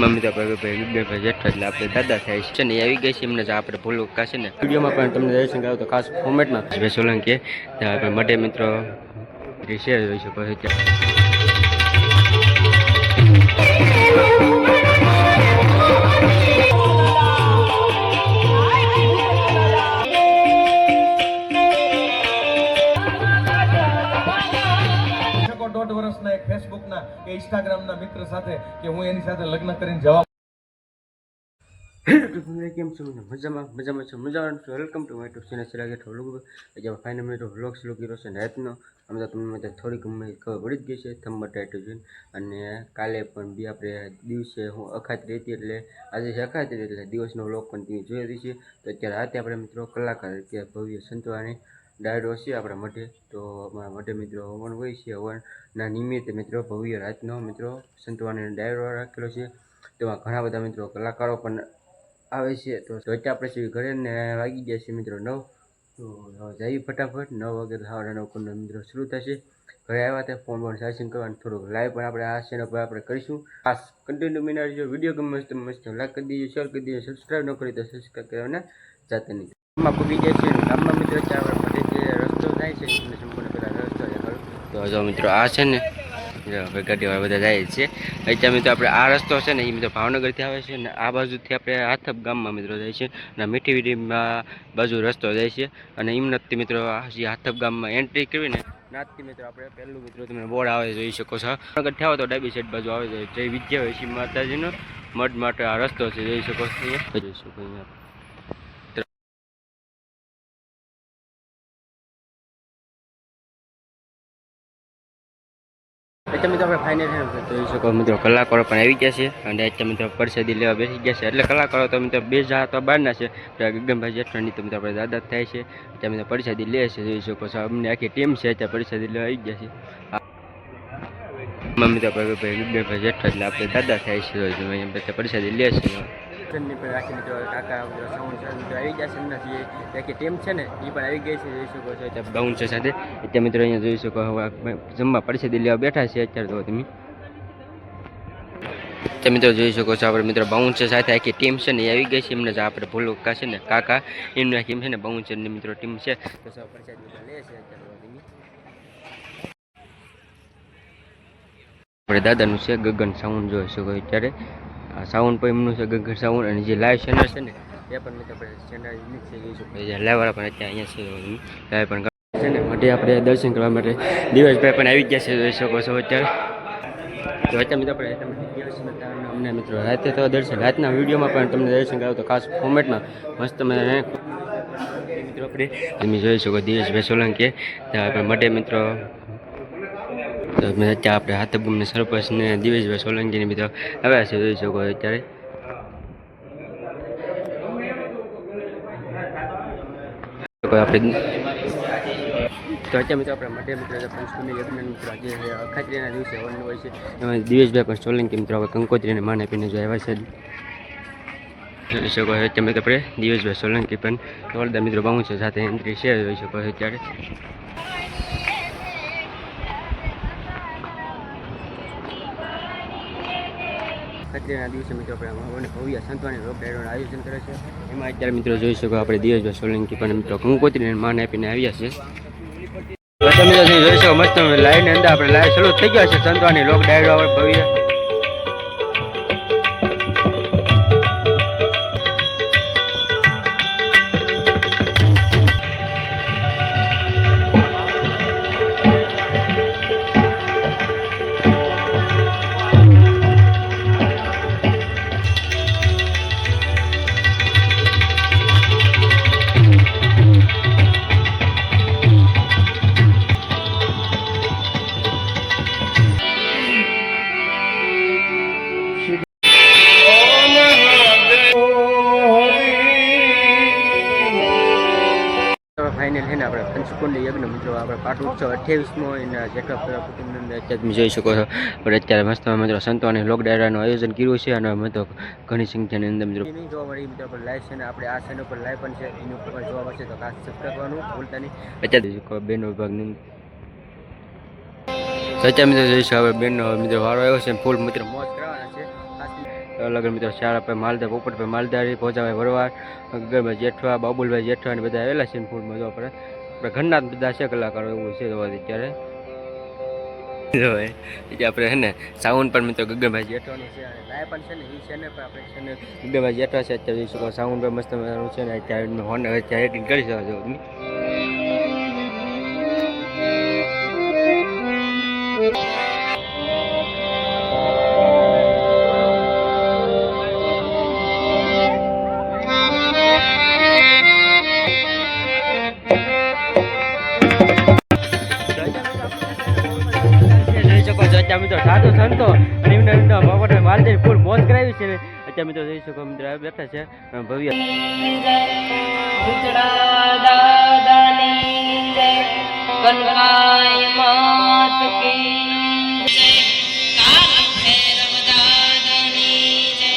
Mummy તો ભાઈ જેઠા એટલે આપણે દાદા થાય છે ને આવી ગઈ છે એમને આપણે ભૂલો કાશે ને વિડીયોમાં પણ તમને દર્શન કરાવો તો ખાસ ફોર્મેટમાં સોલંકી માટે મિત્રો શેર જોઈ શકો છો દોઢ વર્ષના એક ફેસબુકના કે ઇન્સ્ટાગ્રામના મિત્ર સાથે કે હું એની સાથે લગ્ન કરીને જવાબ કેમ છો મજામાં છો welcome to my YouTube channel સિરાગે વ્લોગ ફાઇનલ મિનિટ વ્લોગ શરૂ કર્યો છે રાતનો અમે તો તમને થોડીક ખબર પડી જ ગઈ છે થંબર ટાઈટલ જોઈને અને કાલે પણ બી આપણે દિવસે હું અખાત્રી હતી એટલે આજે છે અખાત્રી એટલે દિવસનો વ્લોગ પણ તમે જોઈ રહી છે તો અત્યારે રાતે આપણે મિત્રો કલાકાર અત્યારે ભવ્ય સંતવાની ડાયરો છે આપણા મઢે તો અમારા મઢે મિત્રો હવન હોય છે હવનના નિમિત્તે મિત્રો ભવ્ય રાતનો મિત્રો સંતવાની ડાયરો રાખેલો છે તેમાં ઘણા બધા મિત્રો કલાકારો પણ આવે છે તો અત્યારે આપણે ઘરે ને વાગી ગયા છે મિત્રો 9 તો જઈએ ફટાફટ 9 વાગે 9:30 મિત્રો શરૂ થશે ઘરે આવ્યા ત્યાં ફોન ચાર્જિંગ કરવાનું થોડુંક લાઈવ પણ આપણે આ ચેનલ પર આપણે કરીશું ખાસ કન્ટિન્યુ મિનાર જો વિડીયો ગમે મસ્ત લાઈક કરી દીજો શેર કરી દીજો સબસ્ક્રાઈબ ન કરી તો સબસ્ક્રાઈબ કરવાના જાતે નહીં ગામમાં પૂગી જાય છે ગામમાં મિત્રો આપણે બધે જે રસ્તો થાય છે તમને સંપૂર્ણ પેલા રસ્તો તો જો મિત્રો આ છે ને ગાડીવાળા બધા જાય છે અત્યારે મિત્રો આપણે આ રસ્તો છે ને એ મિત્રો ભાવનગરથી આવે છે અને આ બાજુથી આપણે હાથપ ગામમાં મિત્રો જાય છે અને મીઠી વીડીમાં બાજુ રસ્તો જાય છે અને હિમનતથી મિત્રો જે હાથપ ગામમાં એન્ટ્રી કરીને નાથથી મિત્રો આપણે પહેલું મિત્રો તમે બોર્ડ આવે જોઈ શકો છો ભાવનગરથી આવો તો ડાબી સાઈડ બાજુ આવે છે જય વિદ્યા હોય છે માતાજીનો મઢ માટે આ રસ્તો છે જોઈ શકો છો અહીંયા જોઈ શકો અહીંયા અત્યારે મિત્રો આપણે ફાઇનલ જોઈ શકો મિત્રો કલાકારો પણ આવી ગયા છે અને અત્યારે મિત્રો પરસાદી લેવા બેસી ગયા છે એટલે કલાકારો તો મિત્રો બે જા તો બહારના છે ગગનભાઈ જેઠાણી તો મિત્રો આપણે દાદા થાય છે અત્યારે મિત્રો પરસાદી લે છે જોઈ શકો છો અમને આખી ટીમ છે અત્યારે પરસાદી લેવા આવી ગયા છે મમ્મી તો ગગનભાઈ જેઠા એટલે આપણે દાદા થાય છે અહીંયા પરસાદી લે છે રાખી મિત્રો કાકા મિત્રો આવી ગયા છે એમના જે આખી ટીમ છે ને એ પણ આવી ગઈ છે જોઈ શકો છો અત્યારે બાઉન્સર સાથે અત્યારે મિત્રો અહીંયા જોઈ શકો જમવા પરસાદી લેવા બેઠા છે અત્યારે તો તમે મિત્રો જોઈ શકો છો આપણે મિત્રો બાઉન્સર સાથે આખી ટીમ છે ને એ આવી ગઈ છે એમને આપણે ભૂલો છે ને કાકા એમની આખી છે ને બાઉન્સરની મિત્રો ટીમ છે તો સૌ પરસાદી લે છે અત્યારે આપણે દાદાનું છે ગગન સાઉન્ડ જોઈ શકો અત્યારે આ સાઉન્ડ પણ એમનું છે ગગન સાઉન્ડ અને જે લાઈવ ચેનલ છે ને એ પણ મિત્રો આપણે ચેનલ યુનિક છે જોઈ શકો લાઈવવાળા પણ અત્યારે અહીંયા છે લાઈવ પણ છે ને માટે આપણે દર્શન કરવા માટે દિવસભાઈ પણ આવી ગયા છે જોઈ શકો છો અત્યારે તો અત્યારે મિત્રો આપણે અમને મિત્રો રાતે તો દર્શન રાતના વિડીયોમાં પણ તમને દર્શન કરાવો તો ખાસ ફોર્મેટમાં મસ્ત મિત્રો આપણે તમે જોઈ શકો દિવેશભાઈ સોલંકી આપણે માટે મિત્રો અત્યારે આપણે હાથબગુમને સરપંચ ને દિવેશભાઈ સોલંકીની મિત્રો આવ્યા છે જોઈ શકો અત્યારે આપણે તો અત્યારે મિત્રો આપણે માટે મિત્રો પંચકુંડી યજ્ઞ મિત્રો આજે અખાત્રીના દિવસે હવન હોય છે એમાં દિવેશભાઈ પણ સોલંકી મિત્રો હવે કંકોત્રીને માન આપીને જો આવ્યા છે જોઈ શકો અત્યારે મિત્રો આપણે દિવેશભાઈ સોલંકી પણ જોરદાર મિત્રો બાઉન્સ છે સાથે એન્ટ્રી શેર જોઈ શકો અત્યારે અખાત્રીના દિવસે મિત્રો આપણે ભવ્ય સંતવાની રોગ ડાયરોનું આયોજન કરે છે એમાં અત્યારે મિત્રો જોઈ શકો આપણે દિવેશભાઈ સોલંકી પણ મિત્રો કંકોત્રીને માન આપીને આવ્યા છે મિત્રો જોઈ શકો મસ્ત લાઈવની અંદર આપણે લાઈવ શરૂ થઈ ગયા છે સંતવાની લોક ડાયરો ભવ્ય ફાઇનલ છે ને આપણે પંચકુંડી યજ્ઞ મિત્રો આપણે પાટ ઉત્સવ 28મો એના જેટલા કુટુંબની અત્યારે તમે જોઈ શકો છો પણ અત્યારે મસ્ત મિત્રો સંતોની લોક ડાયરાનું આયોજન કર્યું છે અને અમે તો ઘણી સંખ્યાની અંદર મિત્રો જોવા મળી મિત્રો આપણે લાઈવ છે ને આપણે આ ચેનલ પર લાઈવ પણ છે એની ઉપર જોવા મળશે તો ખાસ સબસ્ક્રાઈબ કરવાનું ભૂલતા નહીં અત્યારે બેનો વિભાગની અત્યારે મિત્રો જોઈશું હવે બેનનો મિત્રો વારો આવ્યો છે ફૂલ મિત્રો મોજ કરવાના છે અલગ મિત્રો શાળાભાઈ માલદાર, પોપટભાઈ માલદારી, ભોજાભાઈ ભરવાડ, ગગનભાઈ જેઠવા, બાબુલભાઈ જેઠવા અને બધા આવેલા છે ફૂડમાં. જો આપણે ઘરના બધા છે કલાકારો એવું છે જોવાથી અત્યારે. આપણે છે ને સાઉન્ડ પણ મિત્રો ગગનભાઈ જેઠવાનું છે અને લાય પણ છે ને એ છે ને પણ આપણે છે ને ગગનભાઈ જેઠવા છે અત્યારે જોઈ શકો. સાઉન્ડ પણ મસ્ત મજાનું છે ને અત્યારે હોન અત્યારે એડિટિંગ કરી શકો છો તમે. જોઈ શકો છો અત્યારે મિત્રો સાધુ સંતો અને એમના બાબા માલદેવ ફૂલ મોજ કરાવી છે. અત્યારે મિત્રો જોઈ શકો મિત્રો બેઠા છે ભવ્ય. કનકાય માત કી જય, કાલ ભૈરવ દાદાની જય.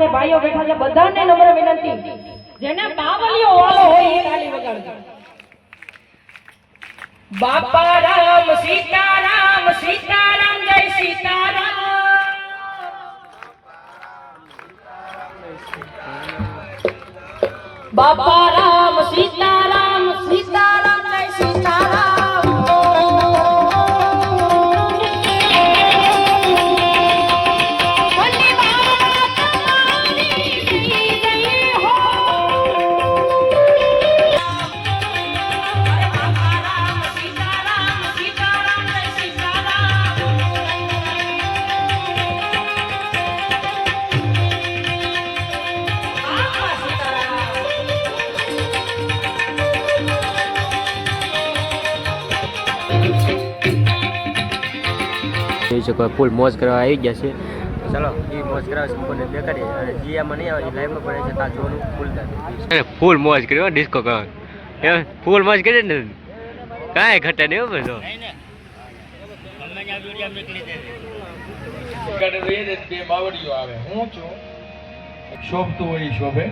જે ભાઈઓ બેઠા છે બધાને નમ્ર વિનંતી, જેને બાવલીઓ વાલો હોય એ તાળી વગાડજો. બાપા રામ સીતારામ સીતારામ જય સીતારામ. બાપા રામ સીતારામ સીતારામ જય સીતારામ. જોઈ શકો ફૂલ મોજ કરવા આવી ગયા છે. ચાલો એ મોજ કરાવે છે કોને દેખાડીએ અને જે આમાં નહીં આવે એ લાઈવમાં પડે છે ત્યાં જોવાનું ભૂલતા ફૂલ મોજ કર્યો ડિસ્કો કરવા ફૂલ મોજ કરી ને કાંઈ ઘટે નહીં હો બધો. બે બાવડીઓ આવે હું છું શોભતું હોય શોભે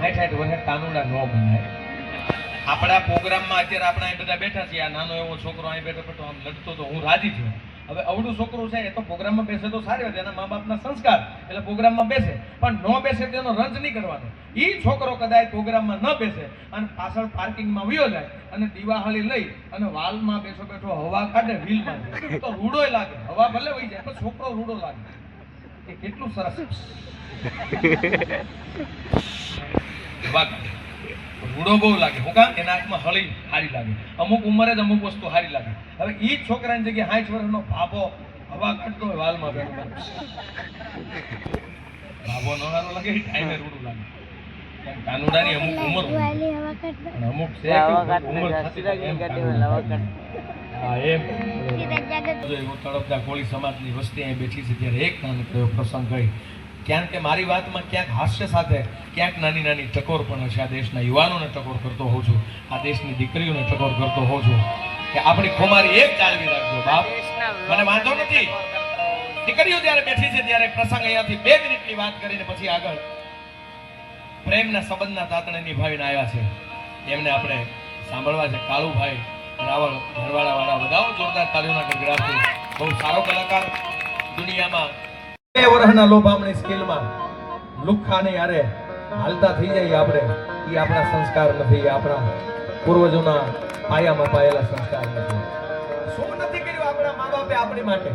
60 વર્ષે કાનુડા ન બનાય. આપણા પ્રોગ્રામમાં અત્યારે આપણે અહીં બધા બેઠા છીએ. આ નાનો એવો છોકરો અહીં બેઠો બેઠો આમ લડતો તો હું રાજી છું. હવે અવડું છોકરું છે એ તો પ્રોગ્રામમાં બેસે તો સારી વાત, એના મા બાપના સંસ્કાર એટલે પ્રોગ્રામમાં બેસે, પણ ન બેસે તેનો રંજ નહીં કરવાનો. એ છોકરો કદાચ પ્રોગ્રામમાં ન બેસે અને પાછળ પાર્કિંગમાં વયો જાય અને દિવાહાળી લઈ અને વાલમાં બેઠો બેઠો હવા કાઢે વ્હીલમાં તો રૂડોય લાગે. હવા ભલે વહી જાય પણ છોકરો રૂડો લાગે. એ કેટલું સરસ હવા કાઢે, રૂડો બહુ લાગે. હું કામ એના હાથમાં હળી સારી લાગે. અમુક ઉંમરે જ અમુક વસ્તુ સારી લાગે. હવે એ જ છોકરાની જગ્યાએ 60 વર્ષનો ભાભો હવા કાઢતો હોય વાલમાં બેઠો, ભાભો ન સારો લાગે, ટાઈમે રૂડું લાગે. કાનુડાની અમુક ઉંમર અમુક છે ઉંમર એમ તળપદા કોળી સમાજની વસ્તી અહીં બેઠી છે ત્યારે એક નાનકડો પ્રસંગ ગઈ. ક્યાંક કે મારી વાતમાં ક્યાંક હાસ્ય સાથે ક્યાંક નાની નાની ટકોર પણ હશે. આ દેશના યુવાનોને ટકોર કરતો હોઉં છું, આ દેશની દીકરીઓને ટકોર કરતો હોઉં છું કે આપણી ખોમારી એક જાળવી રાખજો બાપ. મને વાંધો નથી. દીકરીઓ જ્યારે બેઠી છે ત્યારે પ્રસંગ અહીંયાથી 2 મિનિટની વાત કરીને પછી આગળ પ્રેમના સંબંધના તાતણે નિભાવીને આવ્યા છે એમને આપણે સાંભળવા છે. કાળુભાઈ રાવળ ઘરવાળા વાળા બધાઓ જોરદાર તાળીઓના ગડગડાટથી. બહુ સારો કલાકાર દુનિયામાં 2 વર્ષના લોભામણી સ્કિલમાં લુખ્ખાને યારે હાલતા થઈ જાય આપણે. એ આપણા સંસ્કાર નથી, એ આપણા પૂર્વજોના પાયામાં પાયેલા સંસ્કાર નથી. શું નથી કર્યું આપણા મા બાપે આપણી માટે?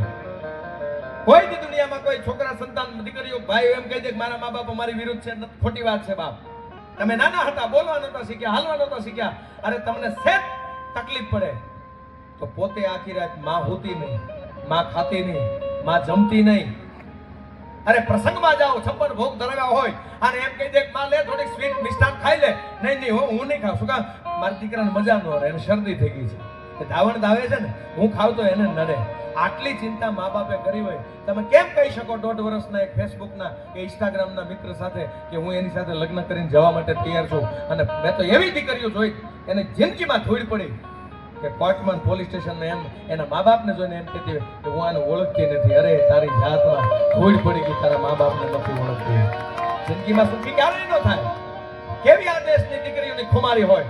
કોઈ દી દુનિયામાં કોઈ છોકરા સંતાન દીકરીઓ ભાઈ એમ કહી દે કે મારા મા બાપ અમારી વિરુદ્ધ છે, ખોટી વાત છે. બાપ તમે નાના હતા, બોલવા નહોતા શીખ્યા, હાલવા નહોતા શીખ્યા, અરે તમને સેજ તકલીફ પડે તો પોતે આખી રાત માં હોતી નહીં, માં ખાતી નહીં, માં જમતી નહીં. અરે પ્રસંગમાં જાઓ, 56 ભોગ ધરાવ્યા હોય અને એમ કહી દે કે માં લે થોડીક સ્વીટ મિષ્ટાન ખાઈ લે. નહીં હું નહીં ખાઉં. શું કામ? મારી દીકરાને મજા ન રહે, એને શરદી થઈ ગઈ છે, ધાવણ ધાવે છે ને, હું ખાવ તો એને નડે. આટલી ચિંતા મા બાપે કરી હોય, તમે કેમ કહી શકો 1.5 વર્ષના એક ફેસબુકના કે ઇન્સ્ટાગ્રામના મિત્ર સાથે કે હું એની સાથે લગ્ન કરીને જવા માટે તૈયાર છું? અને મેં તો એવી દીકરીઓ જોઈ એને જિંદગીમાં થોડી પડી કે કોર્ટમાં પોલીસ સ્ટેશનમાં એમ એના મા બાપને જોઈને એમ કહેતી હોય કે હું આને ઓળખતી નથી. અરે તારી જાતમાં થોડી પડી ગઈ, તારા મા બાપને નથી ઓળખતી. જિંદગીમાં સુખી ક્યારેય ન થાય. કેવી આ દેશની દીકરીઓની ખુમારી હોય.